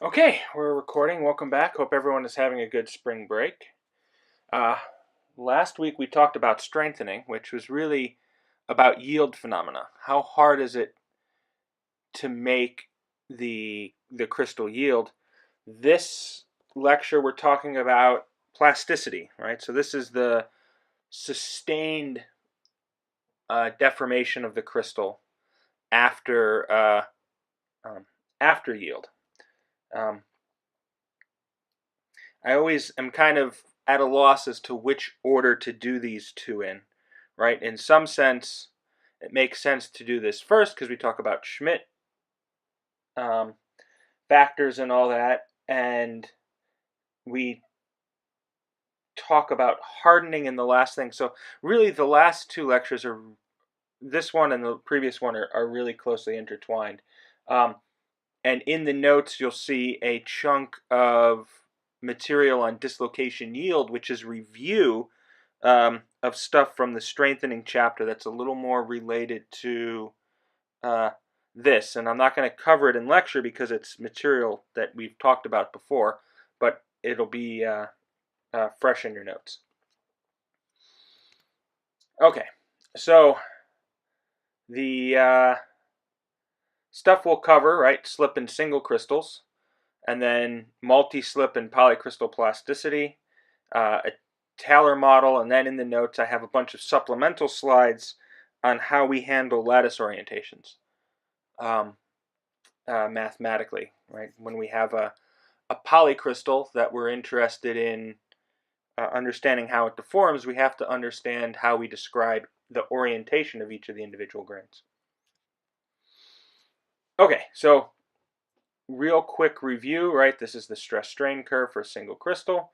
Okay, we're recording. Welcome back. Hope everyone is having a good spring break. Uh, Last week we talked about strengthening, which was really about yield phenomena. How hard is it to make the crystal yield? This lecture we're talking about plasticity, right? So this is the sustained deformation of the crystal after um, after yield. Um, I always am kind of at a loss as to which order to do these two in, right? In some sense, it makes sense to do this first because we talk about Schmid um, factors and all that, and we talk about hardening in the last thing. So really, the last two lectures are this one and the previous one are really closely intertwined. Um, and in the notes, you'll see a chunk of material on dislocation yield, which is review of stuff from the strengthening chapter that's a little more related to this. And I'm not going to cover it in lecture because it's material that we've talked about before, but it'll be fresh in your notes. Okay, so the stuff we'll cover, right? Slip and single crystals, and then multi-slip and polycrystal plasticity, a Taylor model, and then in the notes I have a bunch of supplemental slides on how we handle lattice orientations mathematically, right? When we have a polycrystal that we're interested in understanding how it deforms, we have to understand how we describe the orientation of each of the individual grains. Okay, so real quick review, right? This is the stress strain curve for a single crystal.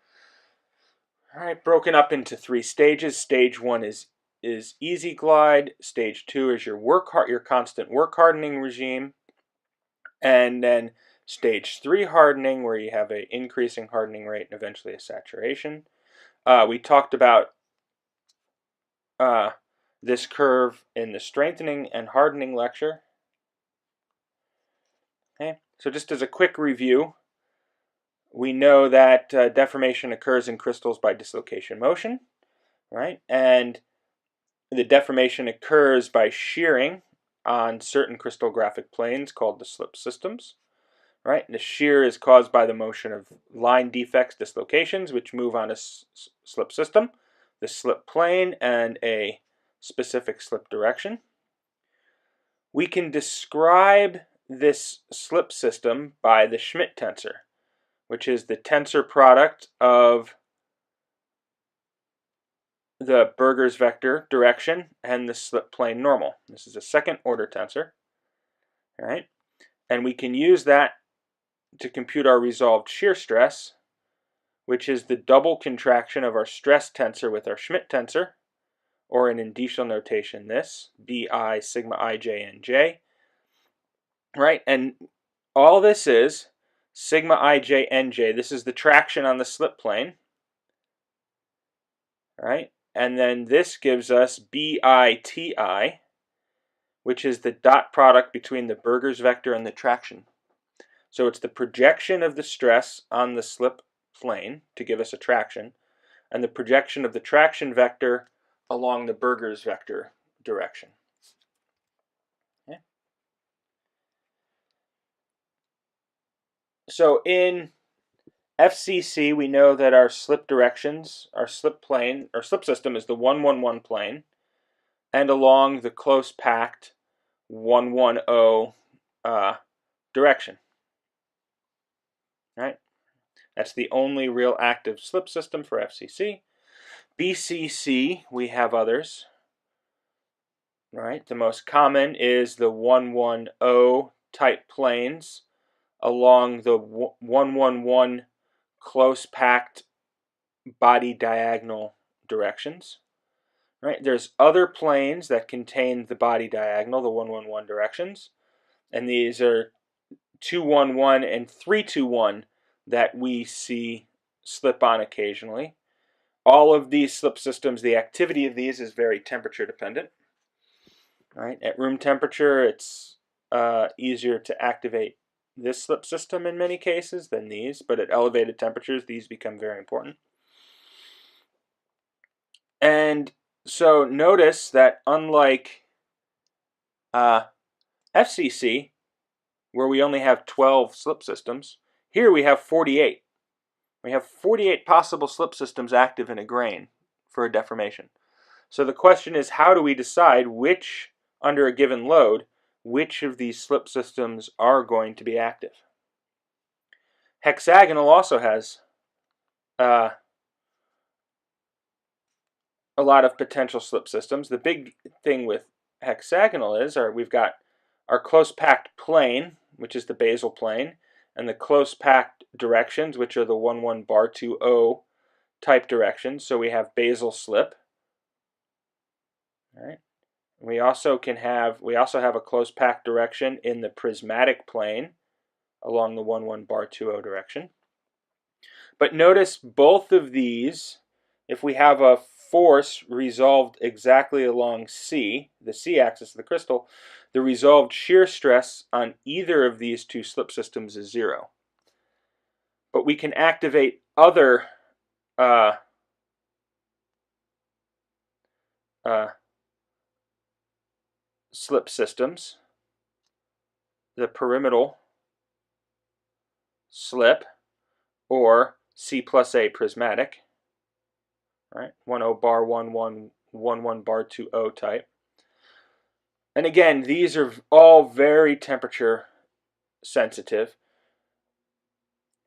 All right, broken up into three stages. Stage one is easy glide. Stage two is your constant work hardening regime, and then stage three hardening, where you have an increasing hardening rate and eventually a saturation. We talked about this curve in the strengthening and hardening lecture. Okay, so just as a quick review, we know that deformation occurs in crystals by dislocation motion, right? And the deformation occurs by shearing on certain crystallographic planes called the slip systems, right? And the shear is caused by the motion of line defects, dislocations, which move on a slip system, the slip plane, and a specific slip direction. We can describe this slip system by the Schmidt tensor, which is the tensor product of the Berger's vector direction and the slip plane normal. This is a second order tensor, all right? And we can use that to compute our resolved shear stress, which is the double contraction of our stress tensor with our Schmidt tensor, or in indicial notation this, Bi sigma ij nj, right? And all this is sigma ij nj. This is the traction on the slip plane, right? And then this gives us BITI, which is the dot product between the Berger's vector and the traction. So it's the projection of the stress on the slip plane to give us a traction, and the projection of the traction vector along the Berger's vector direction. Okay. So in FCC, we know that our slip directions, our slip plane, our slip system is the 111 plane, and along the close packed 110 direction. Right? That's the only real active slip system for FCC. BCC, we have others. Right? The most common is the 110 type planes along the 111 close packed body diagonal directions. Right? There's other planes that contain the body diagonal, the 111 directions, and these are 211 and 321 that we see slip on occasionally. All of these slip systems, the activity of these is very temperature dependent. Right? At room temperature, it's easier to activate this slip system in many cases than these, but at elevated temperatures, these become very important. And so notice that unlike FCC, where we only have 12 slip systems, here we have 48. We have 48 possible slip systems active in a grain for a deformation. So the question is, how do we decide which, under a given load, which of these slip systems are going to be active? Hexagonal also has a lot of potential slip systems. The big thing with hexagonal is we've got our close packed plane, which is the basal plane, and the close packed directions, which are the 1,1 bar 2O type directions. So we have basal slip. All right. We also have a close packed direction in the prismatic plane along the 1,1 bar 2O direction. But notice both of these, if we have a force resolved exactly along C, the C axis of the crystal, the resolved shear stress on either of these two slip systems is 0. But we can activate other slip systems, the pyramidal slip, or C plus A prismatic, right? 1,0 bar 1,1, 1,1 bar 2O type. And again, these are all very temperature sensitive.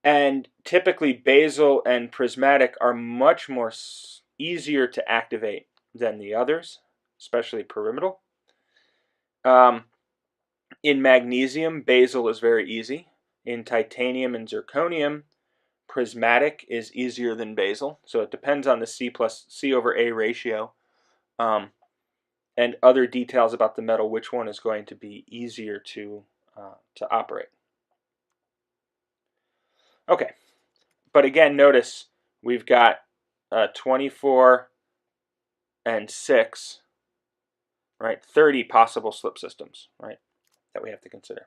And typically basal and prismatic are much more easier to activate than the others, especially pyramidal. In magnesium, basal is very easy. In titanium and zirconium, prismatic is easier than basal. So it depends on the C over A ratio and other details about the metal, which one is going to be easier to operate. Okay, but again, notice we've got 24 and 6, right? 30 possible slip systems, right, that we have to consider.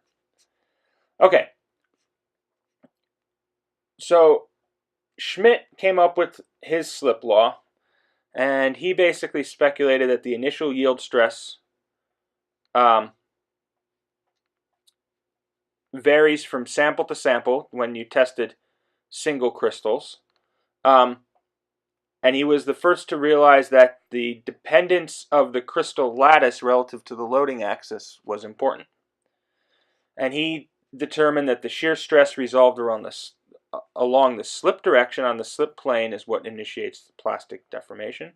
Okay, so Schmid came up with his slip law, and he basically speculated that the initial yield stress varies from sample to sample when you tested single crystals. And he was the first to realize that the dependence of the crystal lattice relative to the loading axis was important. And he determined that the shear stress resolved along the slip direction on the slip plane is what initiates the plastic deformation.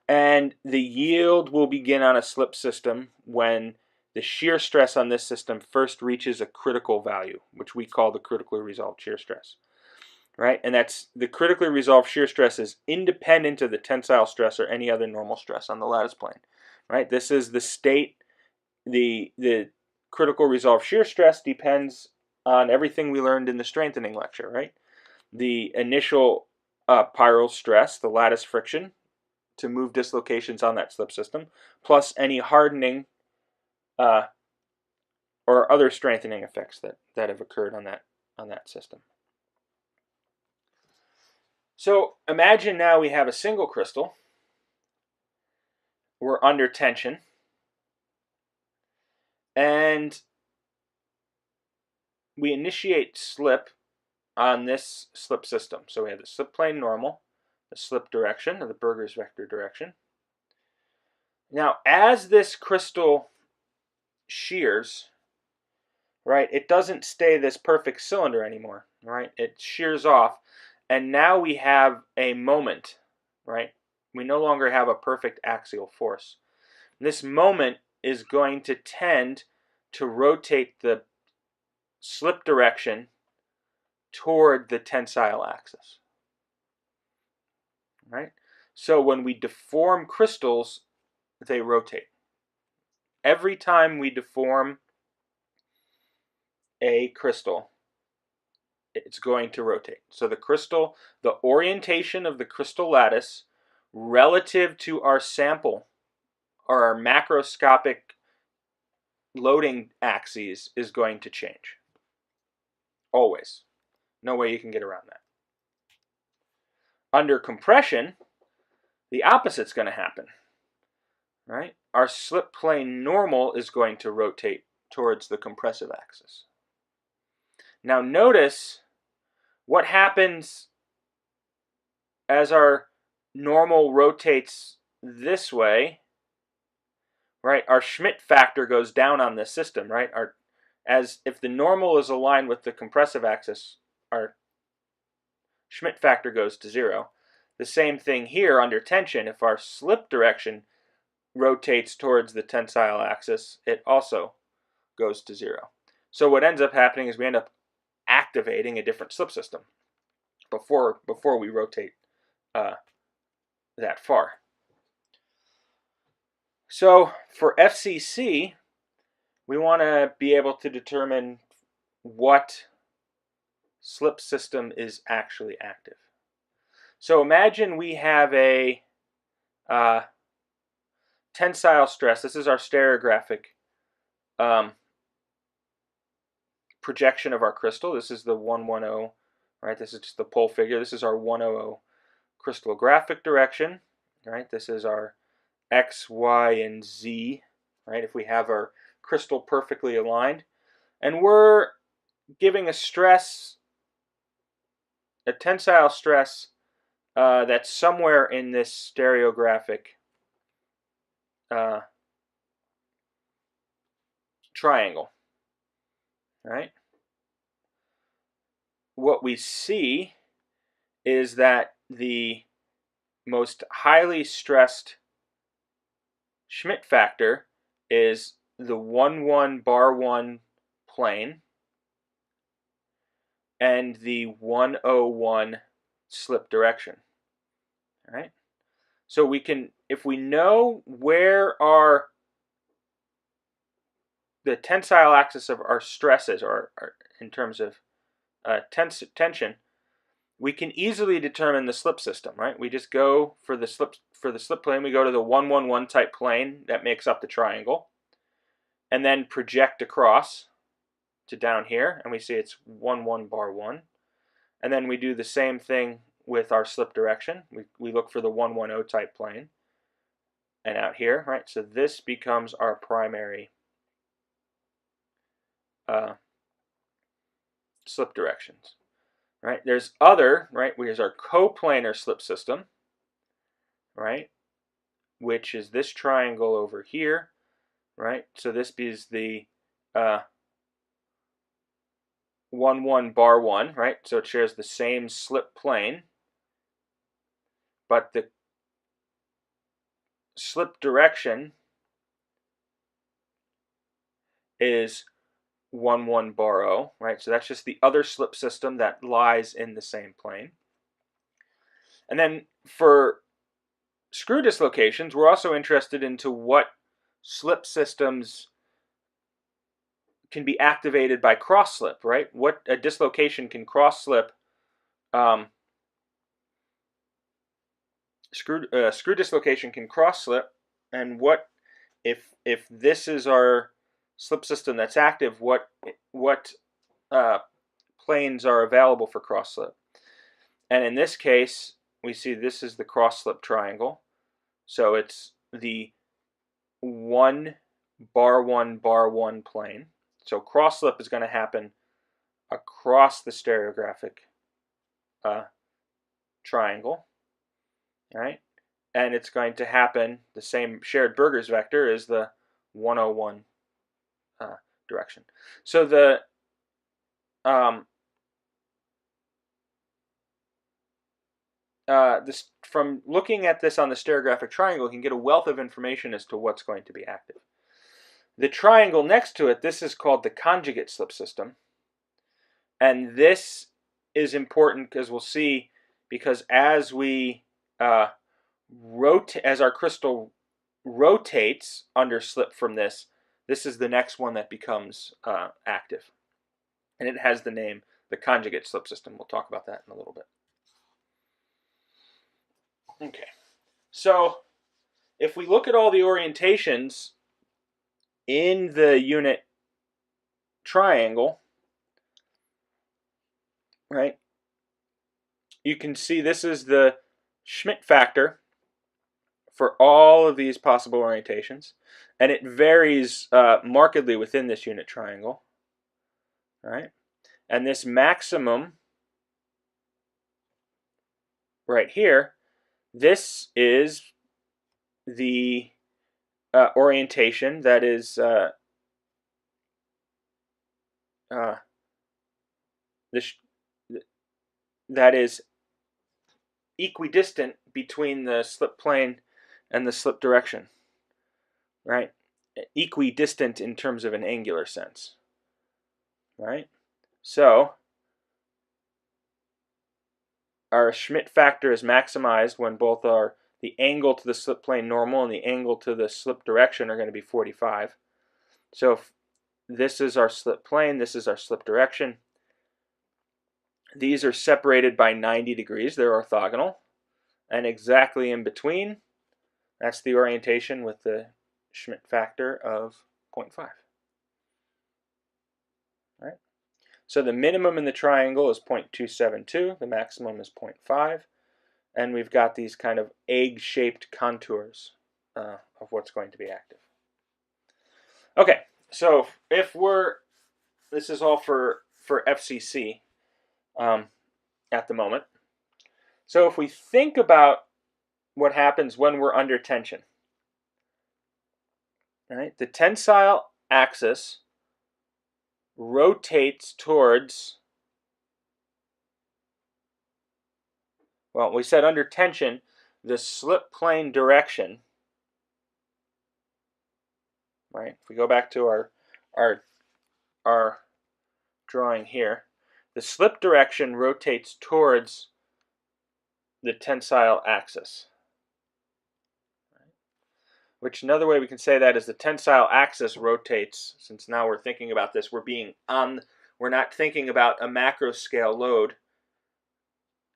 And the yield will begin on a slip system when the shear stress on this system first reaches a critical value, which we call the critically resolved shear stress. Right? And that's the critically resolved shear stress is independent of the tensile stress or any other normal stress on the lattice plane. Right? This is the state. The critical resolved shear stress depends on everything we learned in the strengthening lecture. Right? The initial pyral stress, the lattice friction, to move dislocations on that slip system, plus any hardening or other strengthening effects that have occurred on that system. So imagine now we have a single crystal. We're under tension. And we initiate slip on this slip system. So we have the slip plane normal, the slip direction, or the Berger's vector direction. Now, as this crystal shears, right, it doesn't stay this perfect cylinder anymore, right? It shears off. And now we have a moment, right? We no longer have a perfect axial force. This moment is going to tend to rotate the slip direction toward the tensile axis, right? So when we deform crystals, they rotate. Every time we deform a crystal, it's going to rotate. So the orientation of the crystal lattice relative to our sample or our macroscopic loading axes is going to change. always. No way you can get around that. Under compression, the opposite's going to happen, right? Our slip plane normal is going to rotate towards the compressive axis. Now notice what happens as our normal rotates this way, right? Our Schmid factor goes down on this system, right? As if the normal is aligned with the compressive axis, our Schmid factor goes to 0. The same thing here under tension. If our slip direction rotates towards the tensile axis, it also goes to 0. So what ends up happening is we end up activating a different slip system before we rotate that far. So for FCC, we want to be able to determine what slip system is actually active. So imagine we have a tensile stress. This is our stereographic projection of our crystal. This is the 110, right? This is just the pole figure. This is our 100 crystallographic direction, right? This is our X, Y, and Z, right? If we have our crystal perfectly aligned. And we're giving a stress, a tensile stress that's somewhere in this stereographic triangle, right? What we see is that the most highly stressed Schmid factor is the 1,1 bar 1 plane and the 101 slip direction. All right? So we can, if we know where the tensile axis of our stresses are in terms of tension, we can easily determine the slip system, right? We just go for the slip plane. We go to the 111 type plane that makes up the triangle, and then project across to down here, and we see it's 1,1 bar 1. And then we do the same thing with our slip direction. We look for the 110 type plane, and out here, right? So this becomes our primary slip directions. Right? There's other, right? There's our coplanar slip system, right? Which is this triangle over here, right? So this is the 1,1 bar 1, right? So it shares the same slip plane, but the slip direction is 1,1 bar 0, right? So that's just the other slip system that lies in the same plane. And then for screw dislocations, we're also interested into what slip systems can be activated by cross slip, right? What a dislocation can cross slip. Screw dislocation can cross slip, and what if this is our slip system that's active, what planes are available for cross slip? And in this case, we see this is the cross slip triangle. So it's the 1 bar 1 bar 1 plane. So cross slip is going to happen across the stereographic triangle, right? And it's going to happen, the same shared Burgers vector is the 101 direction. So the from looking at this on the stereographic triangle, you can get a wealth of information as to what's going to be active. The triangle next to it, this is called the conjugate slip system. And this is important, because we'll see, because as we as our crystal rotates under slip from this, this is the next one that becomes active. And it has the name, the conjugate slip system. We'll talk about that in a little bit. Okay, so if we look at all the orientations in the unit triangle, right? You can see this is the Schmidt factor for all of these possible orientations, and it varies markedly within this unit triangle, right? And this maximum right here, this is the orientation that is that is equidistant between the slip plane and the slip direction, right? Equidistant in terms of an angular sense, right? So our Schmidt factor is maximized when both are the angle to the slip plane normal and the angle to the slip direction are going to be 45. So if this is our slip plane, this is our slip direction. These are separated by 90 degrees. They're orthogonal. And exactly in between, that's the orientation with the Schmidt factor of 0.5. Right? So the minimum in the triangle is 0.272. The maximum is 0.5. And we've got these kind of egg-shaped contours of what's going to be active. Okay, so if this is all for FCC at the moment. So if we think about what happens when we're under tension, right? The tensile axis rotates towards, well, we said under tension, the slip plane direction, right? If we go back to our drawing here, the slip direction rotates towards the tensile axis. Which another way we can say that is the tensile axis rotates, since now we're thinking about this, we're not thinking about a macro scale load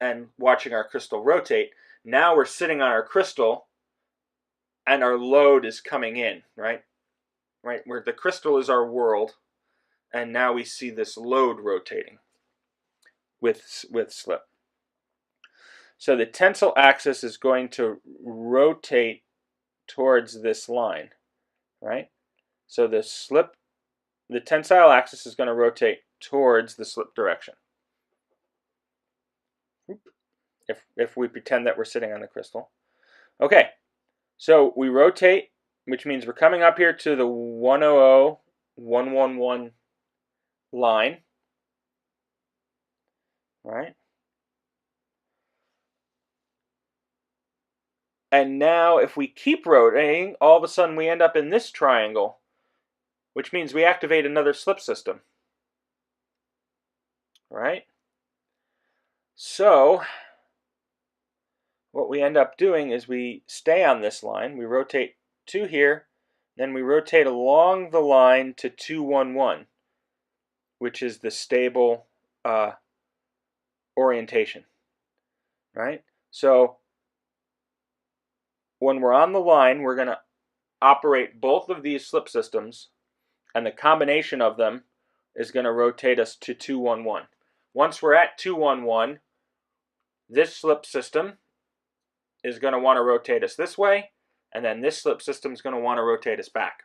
and watching our crystal rotate. Now we're sitting on our crystal and our load is coming in, right? Right, where the crystal is our world, and now we see this load rotating with slip. So the tensile axis is going to rotate towards this line, right? So the tensile axis is going to rotate towards the slip direction. If we pretend that we're sitting on the crystal. Okay, so we rotate, which means we're coming up here to the 100, 111 line, right? And now if we keep rotating, all of a sudden we end up in this triangle, which means we activate another slip system, right? So what we end up doing is we stay on this line, we rotate to here, then we rotate along the line to 211, which is the stable orientation, right? So when we're on the line, we're going to operate both of these slip systems, and the combination of them is going to rotate us to 211. Once we're at 211, this slip system is going to want to rotate us this way, and then this slip system is going to want to rotate us back.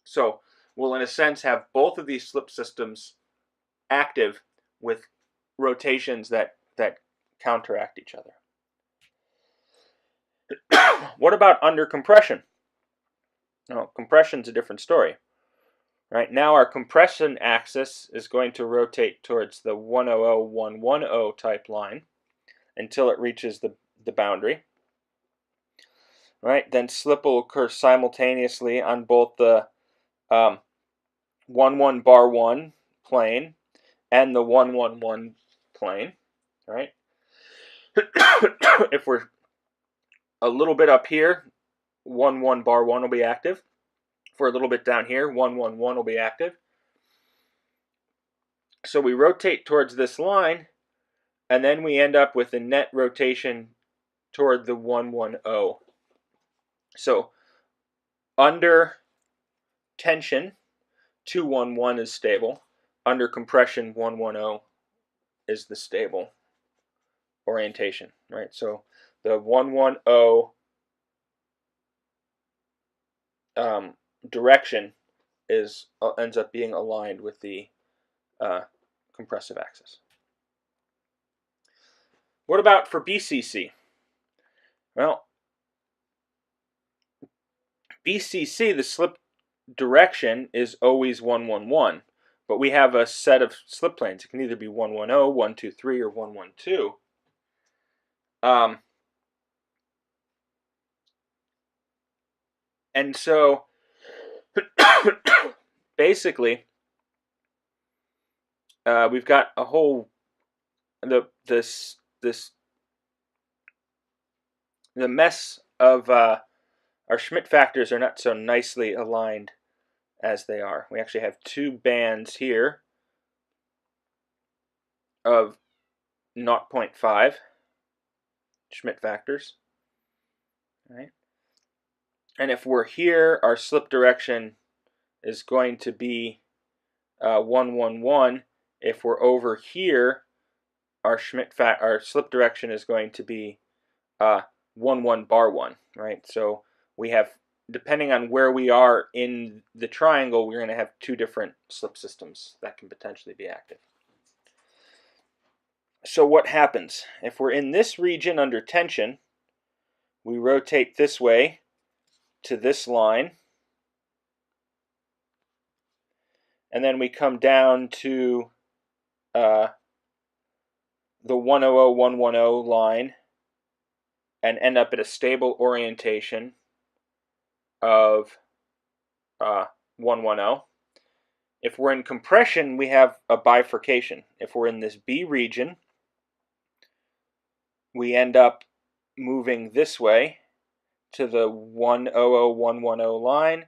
So we'll, in a sense, have both of these slip systems active with rotations that counteract each other. What about under compression? No, compression's a different story. Right now our compression axis is going to rotate towards the 100, 110 type line until it reaches the boundary. Right, then slip will occur simultaneously on both the 11 bar 1 plane and the 111 plane. Right. If we're a little bit up here, 11 bar 1 will be active. If we're a little bit down here, 111 will be active. So we rotate towards this line, and then we end up with a net rotation toward the 110. So under tension, 211 is stable. Under compression, 110 is the stable orientation, right? So the 110 direction is ends up being aligned with the compressive axis. What about for BCC? Well, BCC, the slip direction is always 111, but we have a set of slip planes. It can either be 110, 123, or 112. And so basically, we've got a whole the mess of our Schmidt factors are not so nicely aligned as they are. We actually have two bands here of 0.5 Schmidt factors, right? And if we're here, our slip direction is going to be 111. If we're over here, our slip direction is going to be 1 bar 1, right? So we have, depending on where we are in the triangle, we're going to have two different slip systems that can potentially be active. So what happens? If we're in this region under tension, we rotate this way to this line, and then we come down to the 100-110 line and end up at a stable orientation of 110. If we're in compression, we have a bifurcation. If we're in this B region, we end up moving this way to the 100-110 line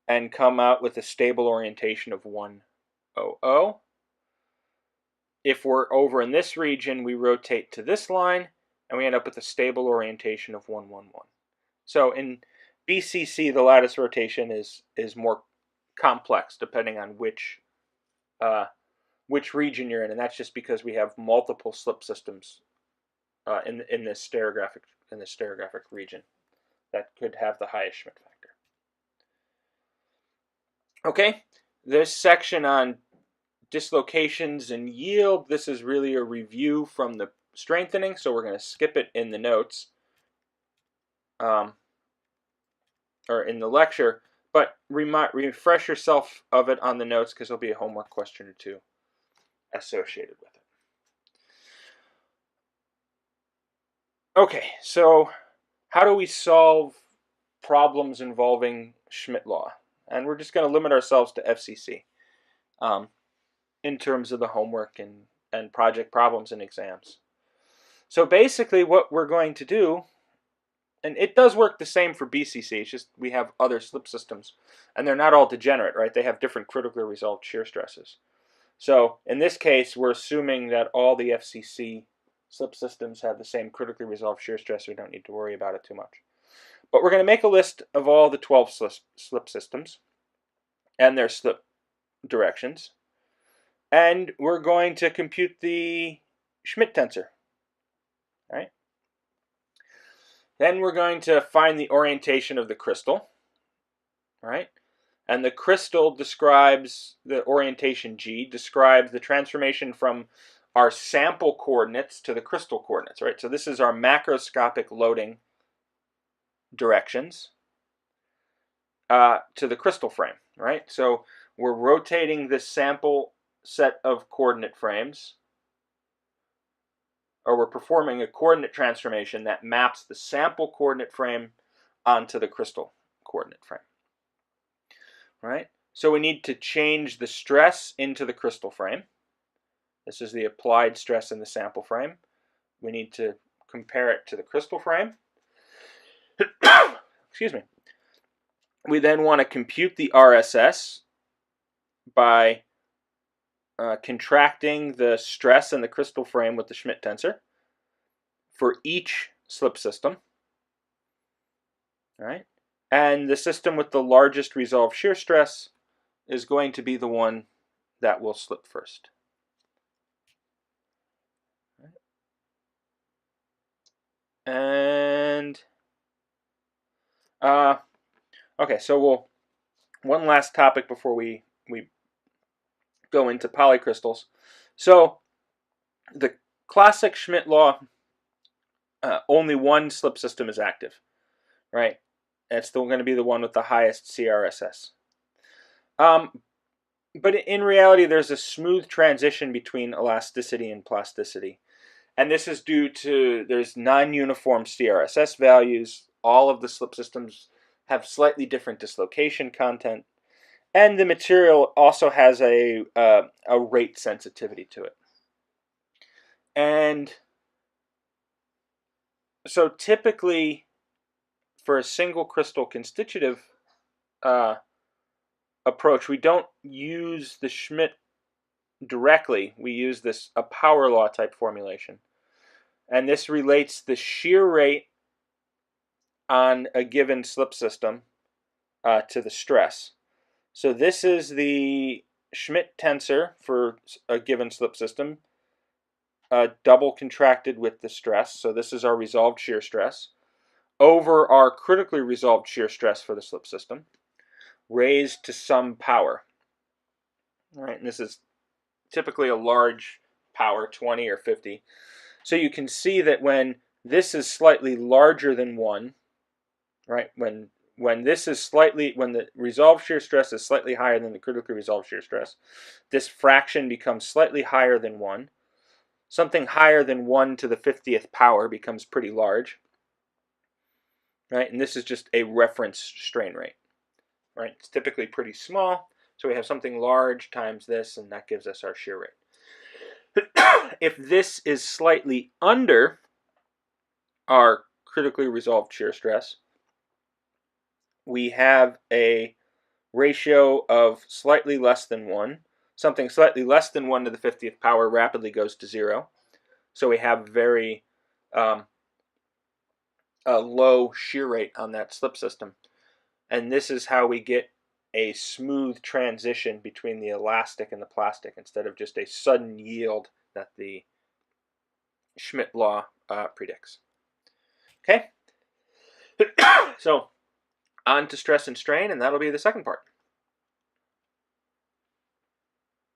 and come out with a stable orientation of 100. If we're over in this region, we rotate to this line and we end up with a stable orientation of 111. So in BCC, the lattice rotation is more complex depending on which region you're in, and that's just because we have multiple slip systems in this stereographic region that could have the highest Schmidt factor. Okay, this section on dislocations and yield, this is really a review from the strengthening, so we're going to skip it in the notes or in the lecture, but refresh yourself of it on the notes because there'll be a homework question or two associated with it. Okay, so how do we solve problems involving Schmid Law? And we're just going to limit ourselves to FCC in terms of the homework and project problems and exams. So basically what we're going to do, and it does work the same for BCC, it's just we have other slip systems, and they're not all degenerate, right? They have different critically resolved shear stresses. So in this case, we're assuming that all the FCC slip systems have the same critically resolved shear stress, so we don't need to worry about it too much. But we're going to make a list of all the 12 slip systems and their slip directions. And we're going to compute the Schmidt tensor. Right? Then we're going to find the orientation of the crystal. Right? And the crystal describes, the orientation G describes the transformation from our sample coordinates to the crystal coordinates. Right? So this is our macroscopic loading directions to the crystal frame, right? So we're rotating this sample set of coordinate frames, or we're performing a coordinate transformation that maps the sample coordinate frame onto the crystal coordinate frame, right? So we need to change the stress into the crystal frame. This is the applied stress in the sample frame. We need to compare it to the crystal frame. Excuse me. We then want to compute the RSS by contracting the stress in the crystal frame with the Schmidt tensor for each slip system. Right? And the system with the largest resolved shear stress is going to be the one that will slip first. And okay, so one last topic before we go into polycrystals. So the classic Schmid law, only one slip system is active, right? It's still going to be the one with the highest CRSS. But in reality, there's a smooth transition between elasticity and plasticity. And this is due to there's non-uniform CRSS values. All of the slip systems have slightly different dislocation content. And the material also has a rate sensitivity to it. And so typically, for a single crystal constitutive approach, we don't use the Schmid directly. We use a power law type formulation. And this relates the shear rate on a given slip system to the stress. So this is the Schmid tensor for a given slip system, double contracted with the stress. So this is our resolved shear stress over our critically resolved shear stress for the slip system, raised to some power. All right, and this is typically a large power, 20 or 50. So you can see that when this is slightly larger than 1, right, when the resolved shear stress is slightly higher than the critically resolved shear stress, this fraction becomes slightly higher than 1. Something higher than 1 to the 50th power becomes pretty large, right? And this is just a reference strain rate, right? It's typically pretty small, so we have something large times this, and that gives us our shear rate. If this is slightly under our critically resolved shear stress, we have a ratio of slightly less than 1. Something slightly less than 1 to the 50th power rapidly goes to 0. So we have very a low shear rate on that slip system. And this is how we get a smooth transition between the elastic and the plastic instead of just a sudden yield that the Schmid law predicts. Okay? So on to stress and strain, and that'll be the second part.